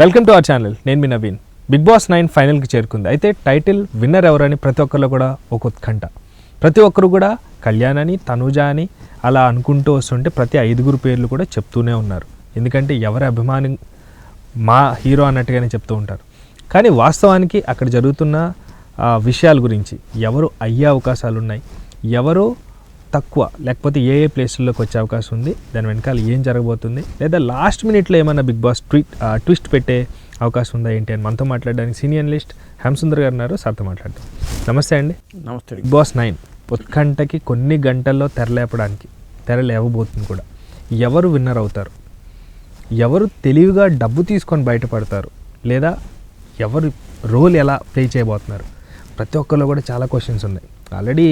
Welcome to our channel. నేను మీ Naveen. Big boss 9 ఫైనల్కి చేరుకుంది. అయితే టైటిల్ విన్నర్ ఎవరని ప్రతి ఒక్కరిలో కూడా ఒక ఉత్కంఠ. ప్రతి ఒక్కరు కూడా కళ్యాణ్ అని, తనూజ అని అలా అనుకుంటూ వస్తుంటే ప్రతి 5 పేర్లు కూడా చెప్తూనే ఉన్నారు. ఎందుకంటే ఎవరి అభిమాని మా హీరో అన్నట్టుగానే చెప్తూ ఉంటారు. కానీ వాస్తవానికి అక్కడ జరుగుతున్న విషయాల గురించి ఎవరు అయ్యే అవకాశాలు ఉన్నాయి, ఎవరు తక్కువ, లేకపోతే ఏ ప్లేసుల్లోకి వచ్చే అవకాశం ఉంది, దాని వెనకాల ఏం జరగబోతుంది, లేదా లాస్ట్ మినిట్లో ఏమన్నా బిగ్ బాస్ ట్విస్ట్ పెట్టే అవకాశం ఉందా ఏంటి అని మనతో మాట్లాడడానికి సీనియర్ అనలిస్ట్ హేమసుందర్ గారు ఉన్నారు. సార్తో మాట్లాడతాం. నమస్తే అండి. నమస్తే. బిగ్ బాస్ 9 ఉత్కంఠకి కొన్ని గంటల్లో తెరలేవబోతుంది కూడా. ఎవరు విన్నర్ అవుతారు, ఎవరు తెలివిగా డబ్బు తీసుకొని బయటపడతారు, లేదా ఎవరు రోల్ ఎలా ప్లే చేయబోతున్నారు, ప్రతి ఒక్కరిలో కూడా చాలా క్వశ్చన్స్ ఉన్నాయి. ఆల్రెడీ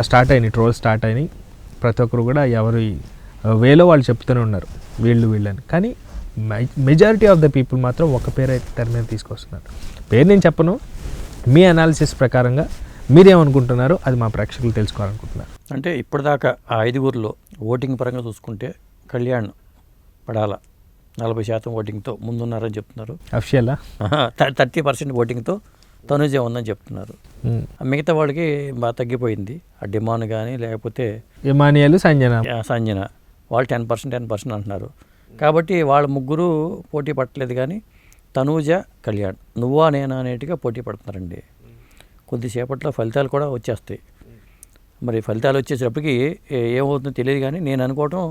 స్టార్ట్ అయినాయి, ట్రోల్స్ స్టార్ట్ అయినాయి. ప్రతి ఒక్కరు కూడా ఎవరి వేలో వాళ్ళు చెప్తూనే ఉన్నారు వీళ్ళని. కానీ మెజారిటీ ఆఫ్ ద పీపుల్ మాత్రం ఒక పేరు అయితే తెర మీద తీసుకొస్తున్నారు. పేరు నేను చెప్పను, మీ అనాలిసిస్ ప్రకారంగా మీరేమనుకుంటున్నారు అది మా ప్రేక్షకులు తెలుసుకోవాలనుకుంటున్నారు. అంటే ఇప్పటిదాకా ఆ 5 ఓటింగ్ పరంగా చూసుకుంటే కళ్యాణ్ పడాల 40% ఓటింగ్తో ముందున్నారని చెప్తున్నారు. అఫిషియలా 30% ఓటింగ్తో తనుజ ఉందని చెప్తున్నారు. మిగతా వాళ్ళకి బాగా తగ్గిపోయింది ఆ డిమాండ్. కానీ లేకపోతే ఇమానియల్, సంజన వాళ్ళు 10% అంటున్నారు. కాబట్టి వాళ్ళ ముగ్గురు పోటీ పట్టలేదు. కానీ తనూజ, కళ్యాణ్ నువ్వా నేనా అనేటిగా పోటీ పడుతున్నారండి. కొద్దిసేపట్లో ఫలితాలు కూడా వచ్చేస్తాయి. మరి ఫలితాలు వచ్చేసేటప్పటికి ఏమవుతుందో తెలియదు. కానీ నేను అనుకోవటం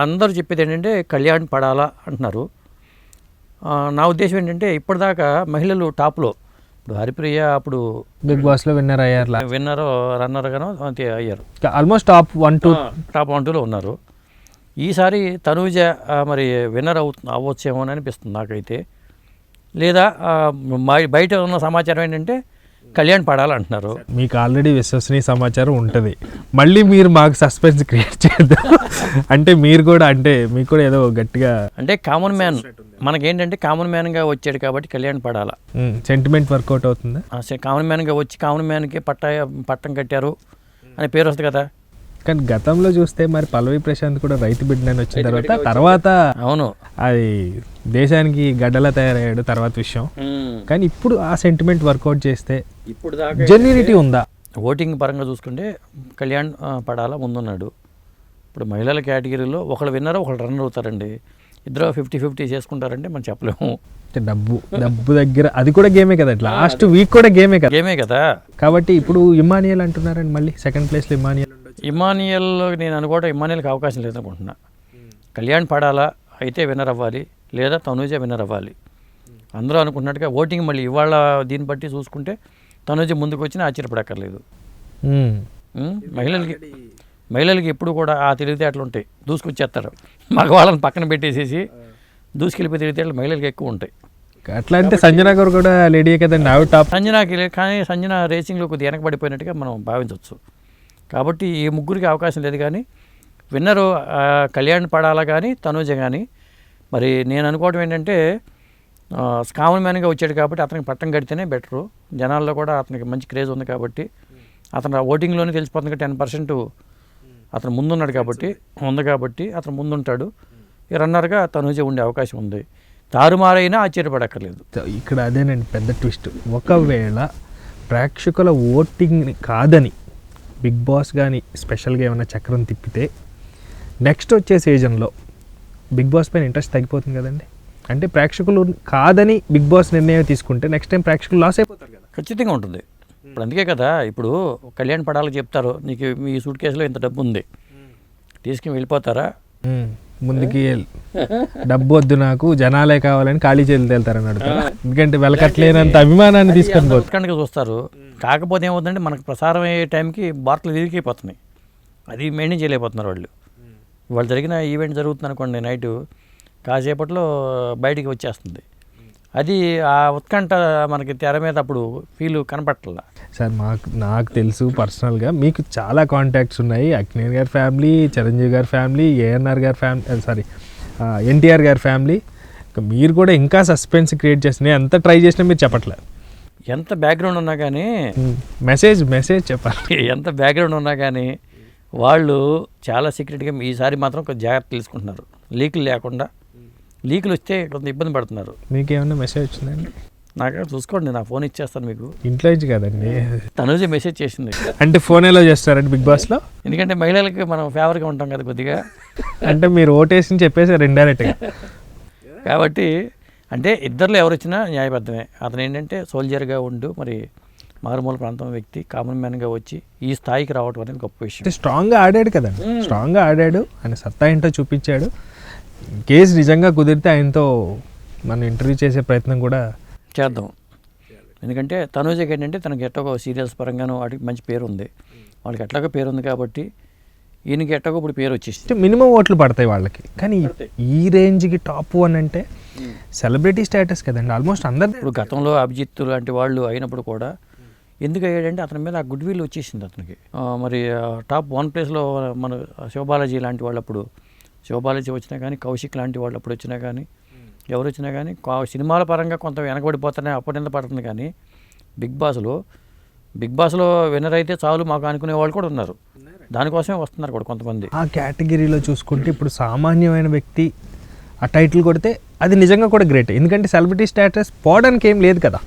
అందరూ చెప్పేది ఏంటంటే కళ్యాణ్ పడాలా అంటున్నారు. నా ఉద్దేశం ఏంటంటే ఇప్పటిదాకా మహిళలు టాప్లో, ఇప్పుడు హరిప్రియ అప్పుడు బిగ్ బాస్లో విన్నర్ అయ్యారు, రన్నర్గానో అయ్యారు. ఆల్మోస్ట్ టాప్ 1-2లో ఉన్నారు. ఈసారి తనూజ మరి విన్నర్ అవ్వచ్చేమో అని అనిపిస్తుంది నాకైతే. లేదా బయట ఉన్న సమాచారం ఏంటంటే కళ్యాణ్ పడాలంటున్నారు. మీకు ఆల్రెడీ విశ్వసనీయ సమాచారం ఉంటుంది, మళ్ళీ మీరు మాకు సస్పెన్స్ క్రియేట్ చేద్దాం అంటే మీరు కూడా, అంటే మీకు కూడా ఏదో గట్టిగా, అంటే కామన్ మ్యాన్ మనకేంటంటే కామన్ మ్యాన్గా వచ్చాడు కాబట్టి కళ్యాణ్ పడాలా సెంటిమెంట్ వర్కౌట్ అవుతుందా? కామన్ మ్యాన్గా వచ్చి కామన్ మ్యాన్కి పట్టం కట్టారు అని పేరు వస్తుంది కదా. కానీ గతంలో చూస్తే మరి పల్లవి ప్రశాంత్ కూడా రైతు బిడ్డని వచ్చిన తర్వాత అవును అది దేశానికి గడ్డలా తయారయ్యాడు తర్వాత విషయం. కానీ ఇప్పుడు ఆ సెంటిమెంట్ వర్కౌట్ చేస్తే ఇప్పుడు జెన్యూనిటీ ఉందా? ఓటింగ్ పరంగా చూసుకుంటే కళ్యాణ్ పడాలా ముందున్నాడు. ఇప్పుడు మహిళల కేటగిరీలో ఒకళ్ళు విన్నర్ ఒకళ్ళు రన్నర్ అవుతారండి. ఇద్దరు 50-50 చేసుకుంటారంటే మనం చెప్పలేము. డబ్బు దగ్గర అది కూడా గేమే కదా, లాస్ట్ వీక్ కూడా గేమే కదా. కాబట్టి ఇప్పుడు ఇమానియల్ అంటున్నారండి, మళ్ళీ సెకండ్ ప్లేస్లో ఇమానియల్ నేను అనుకోవడం ఇమానియల్కి అవకాశం లేదనుకుంటున్నా. కళ్యాణ్ పడాలా అయితే విన్నర్ అవ్వాలి, లేదా తనూజ విన్నర్ అవ్వాలి. అందరూ అనుకుంటున్నట్టుగా ఓటింగ్ మళ్ళీ ఇవాళ దీన్ని బట్టి చూసుకుంటే తనూజ ముందుకు వచ్చినా ఆశ్చర్యపడక్కర్లేదు. మహిళలకి ఎప్పుడు కూడా ఆ తెలివితేటలు ఉంటాయి, దూసుకొచ్చేస్తారు. మగవాళ్ళని పక్కన పెట్టేసేసి దూసుకెళ్ళిపోయి తెలివితేటలు మహిళలకి ఎక్కువ ఉంటాయి. అట్లా అంటే సంజన గారు కూడా లేడీ కదండి, సంజనాకి. కానీ సంజన రేసింగ్లో కొద్దిగా వెనకబడిపోయినట్టుగా మనం భావించవచ్చు. కాబట్టి ఈ ముగ్గురికి అవకాశం లేదు. కానీ విన్నరు కళ్యాణ్ పడాలా కానీ తనూజ కానీ. మరి నేను అనుకోవడం ఏంటంటే కామన్ మ్యాన్గా వచ్చాడు కాబట్టి అతనికి పట్టం కడితేనే బెటరు. జనాల్లో కూడా అతనికి మంచి క్రేజ్ ఉంది కాబట్టి అతను ఓటింగ్లోనే తెలిసిపోతుంది. 10% అతను ముందున్నాడు కాబట్టి అతను ముందుంటాడు. ఈ రన్నర్గా తనూజ ఉండే అవకాశం ఉంది. తారుమారైనా ఆశ్చర్యపడక్కర్లేదు. ఇక్కడ అదేనండి పెద్ద ట్విస్ట్. ఒకవేళ ప్రేక్షకుల ఓటింగ్ కాదని బిగ్ బాస్ కానీ స్పెషల్గా ఏమైనా చక్రం తిప్పితే నెక్స్ట్ వచ్చే సీజన్లో బిగ్ బాస్ పైన ఇంట్రెస్ట్ తగ్గిపోతుంది కదండి. అంటే ప్రేక్షకులు కాదని బిగ్ బాస్ నిర్ణయం తీసుకుంటే నెక్స్ట్ టైం ప్రేక్షకులు లాస్ అయిపోతారు కదా. ఖచ్చితంగా ఉంటుంది. ఇప్పుడు అందుకే కదా ఇప్పుడు కళ్యాణ్ పడాలని చెప్తారు, నీకు మీ సూట్ కేసులో ఇంత డబ్బు ఉంది తీసుకుని వెళ్ళిపోతారా, ముందుకి డబ్బు వద్దు నాకు జనాలే కావాలని ఖాళీ చేతులు వెళ్తారని అడుగుతారు. ఎందుకంటే వెళ్ళకట్లేనంత అభిమానాన్ని తీసుకొని ఉత్కంఠగా చూస్తారు. కాకపోతే ఏమవుతుందంటే మనకు ప్రసారం అయ్యే టైంకి బార్తలు ఇరిగిపోతున్నాయి. అది మెయింటైన్ చేయలేకపోతున్నారు వాళ్ళు. వాళ్ళు జరిగిన ఈవెంట్ జరుగుతుంది అనుకోండి, నైటు కాసేపట్లో బయటికి వచ్చేస్తుంది. అది ఆ ఉత్కంఠ మనకి తెర మీద అప్పుడు ఫీల్ కనపట్ల. సార్ నాకు తెలుసు పర్సనల్గా మీకు చాలా కాంటాక్ట్స్ ఉన్నాయి. అక్కినేని గారి ఫ్యామిలీ, చిరంజీవి గారి ఫ్యామిలీ, ఏఎన్ఆర్ గారి ఫ్యామిలీ, ఎన్టీఆర్ గారి ఫ్యామిలీ. మీరు కూడా ఇంకా సస్పెన్స్ క్రియేట్ చేసిన ఎంత ట్రై చేసినా మీరు చెప్పట్లేదు. ఎంత బ్యాక్గ్రౌండ్ ఉన్నా కానీ మెసేజ్ చెప్పాలి. ఎంత బ్యాక్గ్రౌండ్ ఉన్నా కానీ వాళ్ళు చాలా సీక్రెట్గా ఈసారి మాత్రం కొంచెం జాగ్రత్త తీసుకుంటున్నారు. లీకులు లేకుండా లీకులు వస్తే కొంత ఇబ్బంది పడుతున్నారు. మీకేమన్నా మెసేజ్ వచ్చిందండి? నాకు చూసుకోండి, నా ఫోన్ ఇచ్చేస్తాను మీకు. ఇంట్లో నుంచి కదండి, తనూజ మెసేజ్ చేసింది. అంటే ఫోన్ ఎలా చేస్తారండి బిగ్ బాస్లో? ఎందుకంటే మహిళలకి మనం ఫేవర్గా ఉంటాం కదా కొద్దిగా, అంటే మీరు ఓటేసి చెప్పేసారు ఇండైరెక్ట్గా. కాబట్టి అంటే ఇద్దరిలో ఎవరు వచ్చినా న్యాయబద్ధమే. అతను ఏంటంటే సోల్జర్గా ఉండు, మరి మారుమూల ప్రాంతం వ్యక్తి కామన్ మ్యాన్గా వచ్చి ఈ స్థాయికి రావడం అనేది గొప్ప విషయం. అంటే స్ట్రాంగ్గా ఆడాడు కదండి, స్ట్రాంగ్గా ఆడాడు, ఆయన సత్తా ఏంటో చూపించాడు. కేసు నిజంగా కుదిరితే ఆయనతో మనం ఇంటర్వ్యూ చేసే ప్రయత్నం కూడా చేద్దాం. ఎందుకంటే తనూజకి ఏంటంటే తనకి ఎట్టగో సీరియల్స్ పరంగానూ వాటికి మంచి పేరు ఉంది, వాళ్ళకి ఎట్లాగో పేరు ఉంది కాబట్టి ఈయనకి ఎట్టగో ఇప్పుడు పేరు వచ్చేసి మినిమం ఓట్లు పడతాయి వాళ్ళకి. కానీ ఈ రేంజ్కి టాప్ 1 అంటే సెలబ్రిటీ స్టేటస్ కదండి, ఆల్మోస్ట్ అందరు. ఇప్పుడు గతంలో అభిజిత్ లాంటి వాళ్ళు అయినప్పుడు కూడా ఎందుకు అయ్యాడంటే అతని మీద ఆ గుడ్ విల్ వచ్చేసింది అతనికి. మరి టాప్ 1 ప్లేస్లో మన శివబాలాజీ లాంటి వాళ్ళు, అప్పుడు శివబాలాజీ వచ్చినా కానీ, కౌశిక్ లాంటి వాళ్ళు అప్పుడు వచ్చినా కానీ, ఎవరు వచ్చినా కానీ సినిమాల పరంగా కొంత వెనకబడిపోతానే అప్పటింత పడుతుంది. కానీ బిగ్ బాస్లో విన్నర్ అయితే చాలు మాకు అనుకునే వాళ్ళు కూడా ఉన్నారు, దానికోసమే వస్తున్నారు కూడా కొంతమంది. ఆ కేటగిరీలో చూసుకుంటే ఇప్పుడు సామాన్యమైన వ్యక్తి ఆ టైటిల్ కొడితే అది నిజంగా కూడా గ్రేట్. ఎందుకంటే సెలబ్రిటీ స్టేటస్ పోవడానికి ఏం లేదు కదా,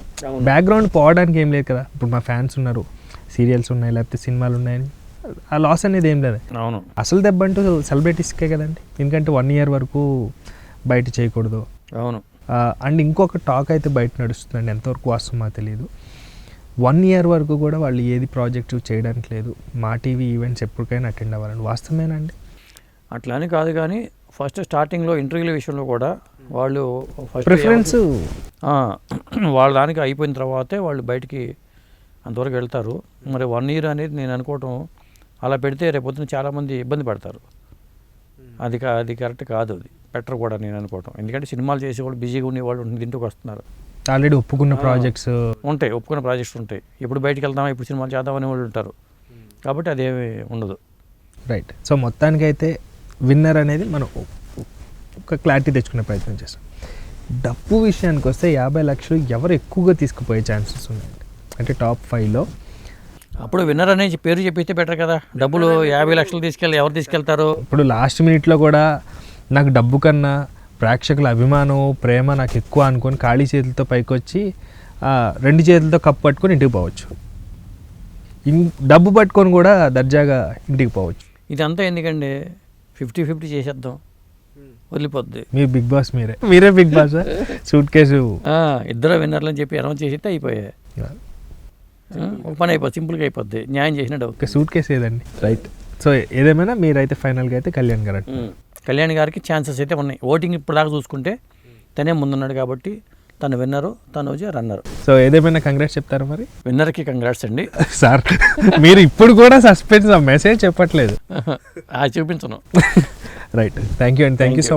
బ్యాక్గ్రౌండ్ పోవడానికి ఏం లేదు కదా. ఇప్పుడు మా ఫ్యాన్స్ ఉన్నారు, సీరియల్స్ ఉన్నాయి, లేకపోతే సినిమాలు ఉన్నాయని ఆ లాస్ అనేది ఏం లేదు. అవును, అసలు దెబ్బ అంటూ సెలబ్రిటీస్కే కదండి, ఎందుకంటే 1 year వరకు బయట చేయకూడదు. అవును. అండ్ ఇంకొక టాక్ అయితే బయట నడుస్తుందండి, ఎంతవరకు వాస్తవమో తెలియదు. 1 year వరకు కూడా వాళ్ళు ఏది ప్రాజెక్టు చేయడానికి లేదు, మా టీవీ ఈవెంట్స్ ఎప్పటికైనా అటెండ్ అవ్వాలని. వాస్తవమేనండి? అట్లా అని కాదు, కానీ ఫస్ట్ స్టార్టింగ్లో ఇంటర్వ్యూల విషయంలో కూడా వాళ్ళు ఫస్ట్ ప్రిఫరెన్స్ వాళ్ళ దానికి అయిపోయిన తర్వాతే వాళ్ళు బయటికి అంతవరకు వెళ్తారు. మరి 1 year అనేది నేను అనుకోవటం, అలా పెడితే రేపొద్దున చాలామంది ఇబ్బంది పడతారు. అది కరెక్ట్ కాదు, అది బెటర్ కూడా నేను అనుకోవటం. ఎందుకంటే సినిమాలు చేసేవాళ్ళు బిజీగా ఉండేవాళ్ళు దీంట్లోకి వస్తున్నారు. ఆల్రెడీ ఒప్పుకున్న ప్రాజెక్ట్స్ ఉంటాయి, ఒప్పుకున్న ప్రాజెక్ట్స్ ఉంటాయి. ఇప్పుడు బయటికి వెళ్దామా, ఇప్పుడు సినిమాలు చేద్దామనే వాళ్ళు ఉంటారు, కాబట్టి అదేమి ఉండదు. రైట్. సో మొత్తానికైతే విన్నర్ అనేది మనం ఒక క్లారిటీ తెచ్చుకునే ప్రయత్నం చేస్తాం. డబ్బు విషయానికి వస్తే 50 లక్షలు ఎవరు ఎక్కువగా తీసుకుపోయే ఛాన్సెస్ ఉన్నాయండి, అంటే టాప్ 5లో. అప్పుడు విన్నర్ అనేది పేరు చెప్పిస్తే బెటర్ కదా. డబ్బులు 50 లక్షలు తీసుకెళ్ళి ఎవరు తీసుకెళ్తారు? ఇప్పుడు లాస్ట్ మినిట్లో కూడా నాకు డబ్బు కన్నా ప్రేక్షకుల అభిమానం, ప్రేమ నాకు ఎక్కువ అనుకొని ఖాళీ చేతులతో పైకి వచ్చి 2 చేతులతో కప్పు పట్టుకొని ఇంటికి పోవచ్చు, డబ్బు పట్టుకొని కూడా దర్జాగా ఇంటికి పోవచ్చు. ఇదంతా ఎందుకండి, 50-50 చేసేద్దాం, వదిలిపోద్ది. మీ బిగ్ బాస్ మీరే బిగ్ బాస్. సూట్ కేసు ఇద్దరు విన్నర్లు అని చెప్పి అనౌన్స్ చేసితే అయిపోయాయి, ఒక పని అయిపోద్ది, సింపుల్గా అయిపోద్ది, న్యాయం చేసినట్టు. ఒక సూట్ కేసు ఏదండి. రైట్. సో ఏదేమైనా మీరైతే ఫైనల్గా అయితే కళ్యాణ్ గారికి ఛాన్సెస్ అయితే ఉన్నాయి. ఓటింగ్ ఇప్పుడు దాకా చూసుకుంటే తనే ముందున్నాడు కాబట్టి తను విన్నరు, తనూజ రన్నరు. సో ఏదేమైనా కంగ్రాట్స్ చెప్తారా మరి? విన్నర్కి కంగ్రాట్స్ అండి. సార్ మీరు ఇప్పుడు కూడా సస్పెన్స్ మెసేజ్ చెప్పట్లేదు. చూపించను. రైట్. థ్యాంక్ యూ అండి, థ్యాంక్ యూ సో